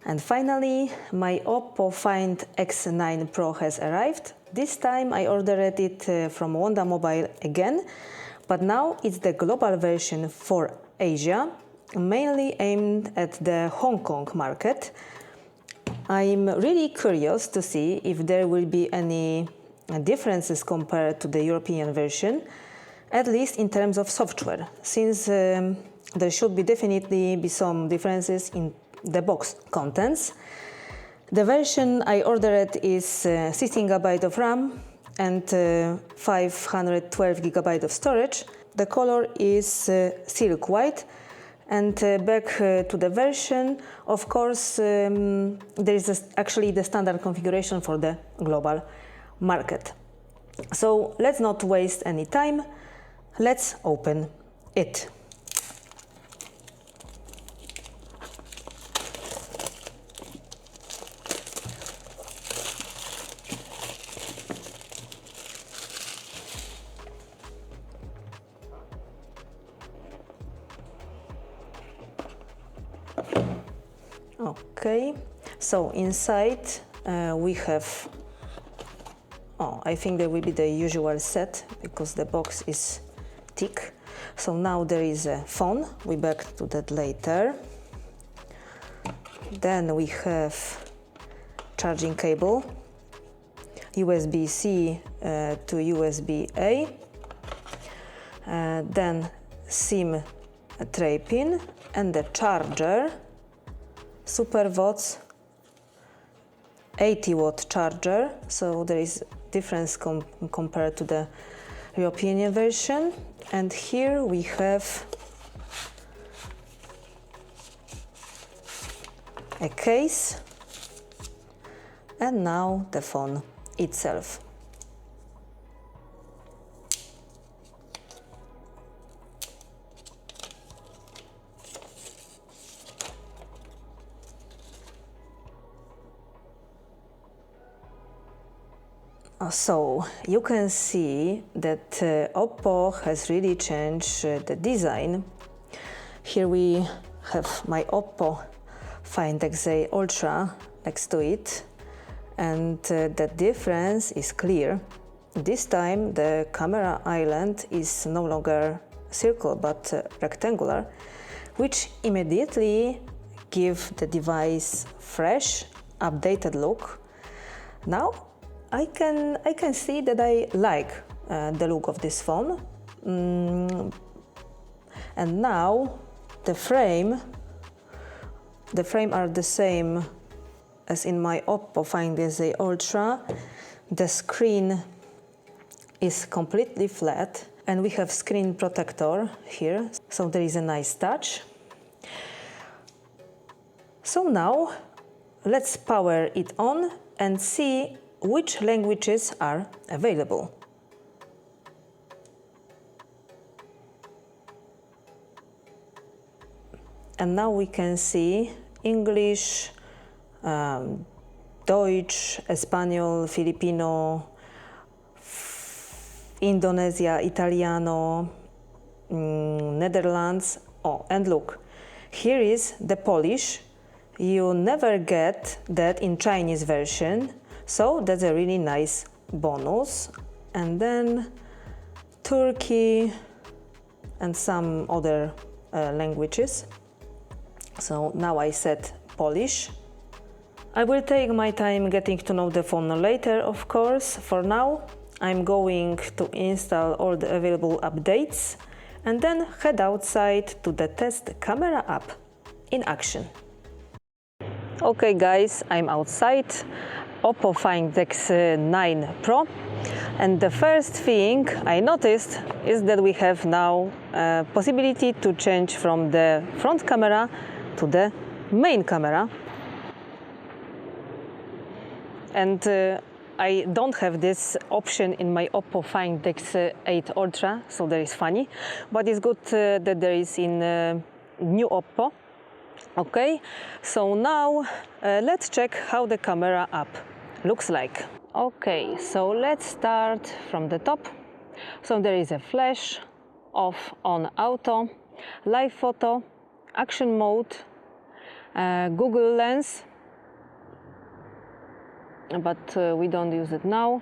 And finally, my Oppo Find X9 Pro has arrived. This time I ordered it from Wanda Mobile again, but now it's the global version for Asia, mainly aimed at the Hong Kong market. I'm really curious to see if there will be any differences compared to the European version, at least in terms of software, since there should definitely be some differences in the box contents. The version I ordered is 16 GB of RAM and 512 GB of storage. The color is silk white. And back to the version, of course, there is actually the standard configuration for the global market. So let's not waste any time. Let's open it. Okay, so inside we have, I think there will be the usual set because the box is thick. So now there is a phone, we'll back to that later. Then we have charging cable, USB-C to USB-A, then SIM tray pin and the charger. Super watts 80-watt charger, so there is difference compared to the European version. And here we have a case and now the phone itself. So you can see that Oppo has really changed the design. Here we have my Oppo Find X9 Ultra next to it, and the difference is clear. This time the camera island is no longer circle but rectangular, which immediately gives the device fresh, updated look. Now I can see that I like the look of this phone. And now the frame are the same as in my Oppo Find X9 Ultra. The screen is completely flat and we have screen protector here, so there is a nice touch. So now let's power it on and see which languages are available. And now we can see English, Deutsch, Espanol, Filipino, Indonesia, Italiano, Netherlands. Oh, and look, here is the Polish. You never get that in Chinese version. So that's a really nice bonus. And then Turkey and some other languages. So now I set Polish. I will take my time getting to know the phone later, of course. For now, I'm going to install all the available updates and then head outside to the test camera app in action. Okay guys, I'm outside. Oppo Find X9 Pro, and the first thing I noticed is that we have now a possibility to change from the front camera to the main camera, and I don't have this option in my Oppo Find X8 Ultra, so that is funny, but it's good that there is in new Oppo. Okay, so now let's check how the camera app looks like. Okay, so let's start from the top. So there is a flash, off, on, auto, live photo, action mode, Google Lens, but we don't use it now.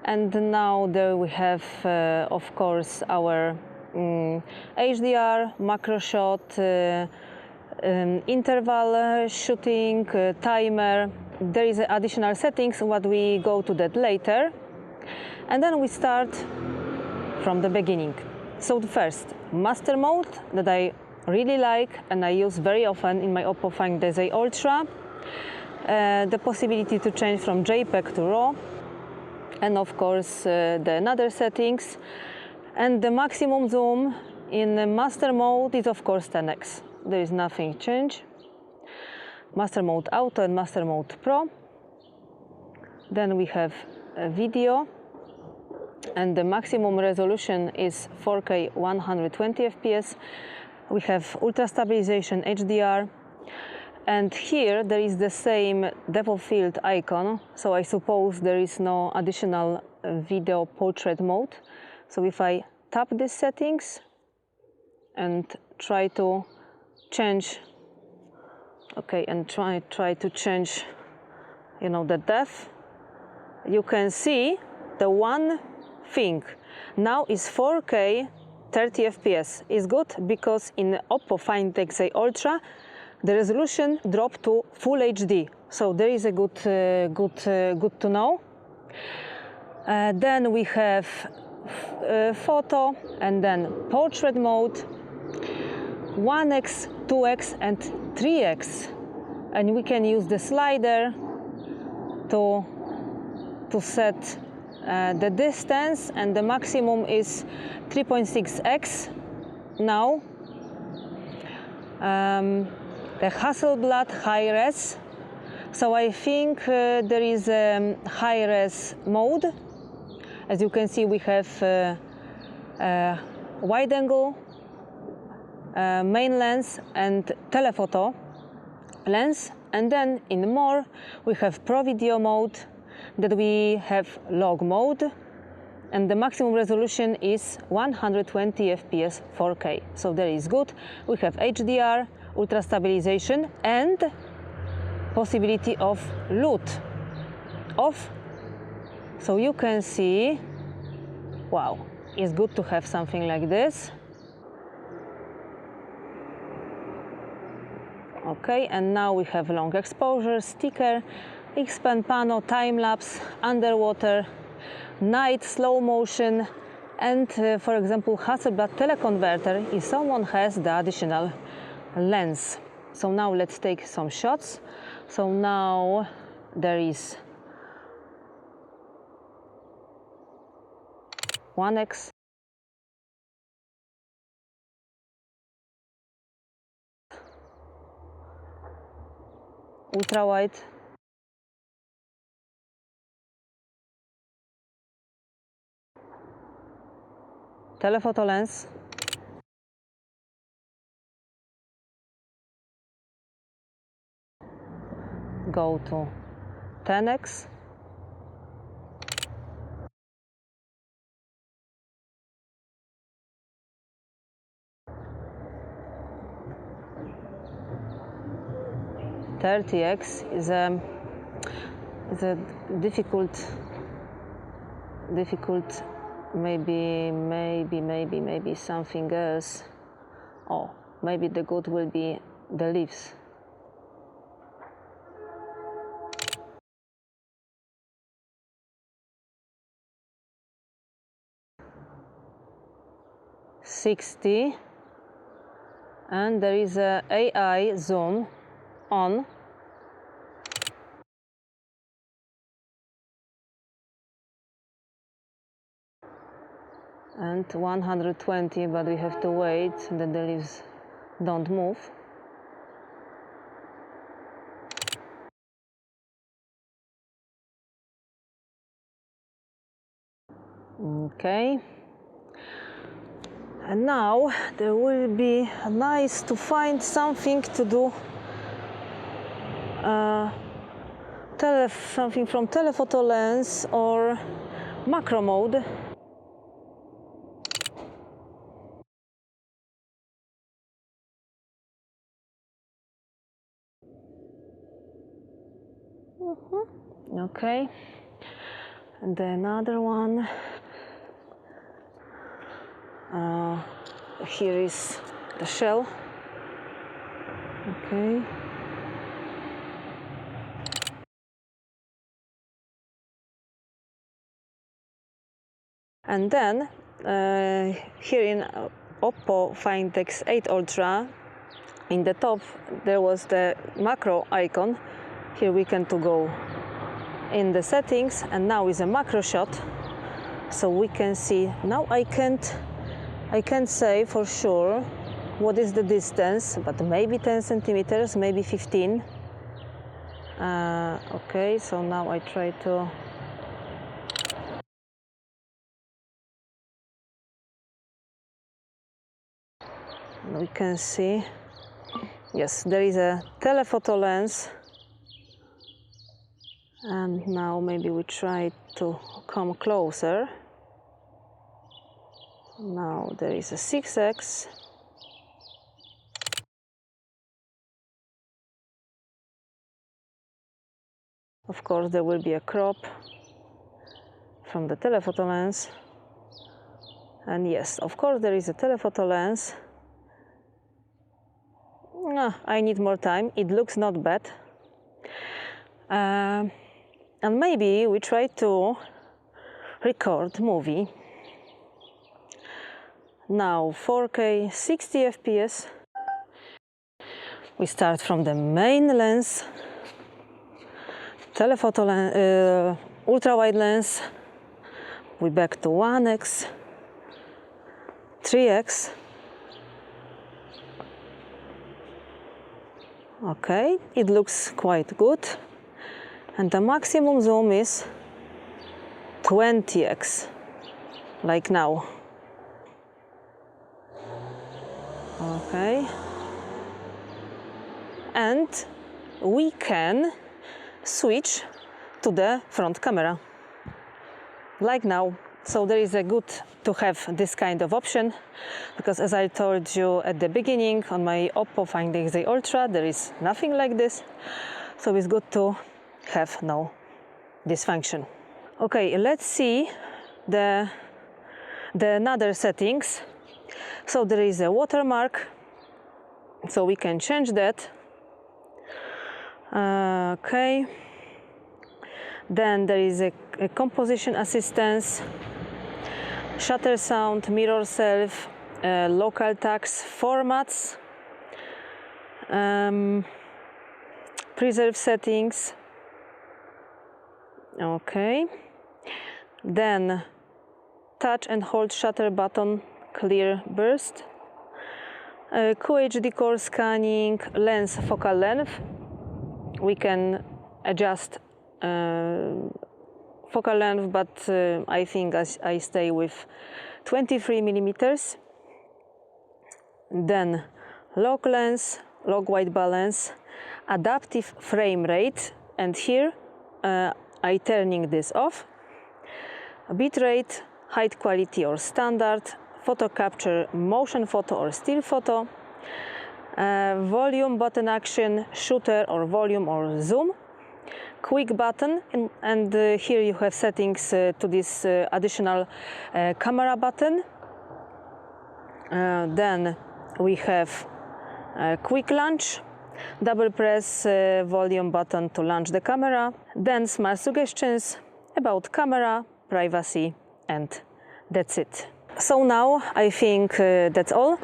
And now there we have, of course, our HDR, macro shot, interval shooting, timer. There is additional settings, what we go to that later. And then we start from the beginning. So the first, master mode that I really like and I use very often in my Oppo Find X9 Ultra. The possibility to change from JPEG to RAW. And of course the another settings, and the maximum zoom in the master mode is of course 10x. There is nothing change. Master mode auto and master mode pro. Then we have a video, and the maximum resolution is 4K 120 fps. We have ultra stabilization HDR. And here there is the same depth of field icon, so I suppose there is no additional video portrait mode. So if I tap these settings and try to change, okay, and try to change, the depth, you can see the one thing. Now is 4K 30 fps. Is good because in Oppo Find X9 Ultra the resolution dropped to full HD, so there is a good to know. Then we have photo, and then portrait mode, 1x, 2x, and 3x, and we can use the slider to set the distance, and the maximum is 3.6x now. The Hasselblad high res. So I think there is a high res mode. As you can see, we have wide angle, main lens, and telephoto lens. And then in more, we have Pro Video mode, that we have log mode, and the maximum resolution is 120 fps 4K. So that is good. We have HDR, ultra stabilization, and possibility of LUT off. So you can see, wow, it's good to have something like this. Okay, and now we have long exposure, sticker, expand panel, time lapse, underwater, night, slow motion, and for example Hasselblad teleconverter if someone has the additional lens. So now let's take some shots. So now there is 1x, ultra wide, telephoto lens, go to 10x, .30x is a difficult, maybe something else. Oh, maybe the good will be the leaves. .60, and there is a AI zoom on. And 120, but we have to wait that the leaves don't move. Okay. And now there will be nice to find something to do. Something from telephoto lens or macro mode. Okay, and then another one. Here is the shell. Okay. And then here in Oppo Find X9 Ultra, in the top there was the macro icon. Here we can go in the settings, and now is a macro shot, so we can see. Now I can't say for sure what is the distance, but maybe 10 centimeters, maybe 15. Okay, so now I try to. We can see, yes, there is a telephoto lens, and now maybe we try to come closer. Now there is a 6x. Of course there will be a crop from the telephoto lens, and yes, of course there is a telephoto lens. I need more time. It looks not bad. And maybe we try to record movie. Now 4K 60 FPS. We start from the main lens, telephoto lens, ultra-wide lens. We back to 1x, 3x. Okay, it looks quite good, and the maximum zoom is 20x, like now. Okay, and we can switch to the front camera, like now. So there is a good to have this kind of option, because as I told you at the beginning, on my Oppo Find X9 Ultra there is nothing like this, so it's good to have now this function. Okay, let's see the another settings. So there is a watermark, so we can change that. Okay, then there is a composition assistance, shutter sound, mirror self, local tags, formats, preserve settings. Okay, then touch and hold shutter button, clear burst, QHD core scanning, lens focal length. We can adjust focal length, but I think I stay with 23 millimeters. Then log lens, log white balance, adaptive frame rate, and here I turning this off. Bit rate, height quality or standard, photo capture, motion photo or still photo, volume button action, shooter or volume or zoom, quick button, and here you have settings to this additional camera button. Then we have quick launch, double press volume button to launch the camera, then smart suggestions about camera, privacy, and that's it. So now I think that's all.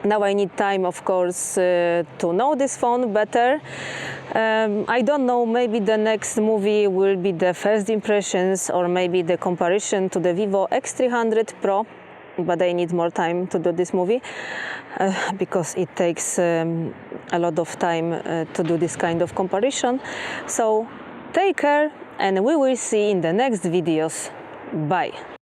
Now I need time, of course, to know this phone better. I don't know, maybe the next movie will be the first impressions, or maybe the comparison to the Vivo X300 Pro, but I need more time to do this movie because it takes a lot of time to do this kind of comparison. So take care, and we will see in the next videos. Bye.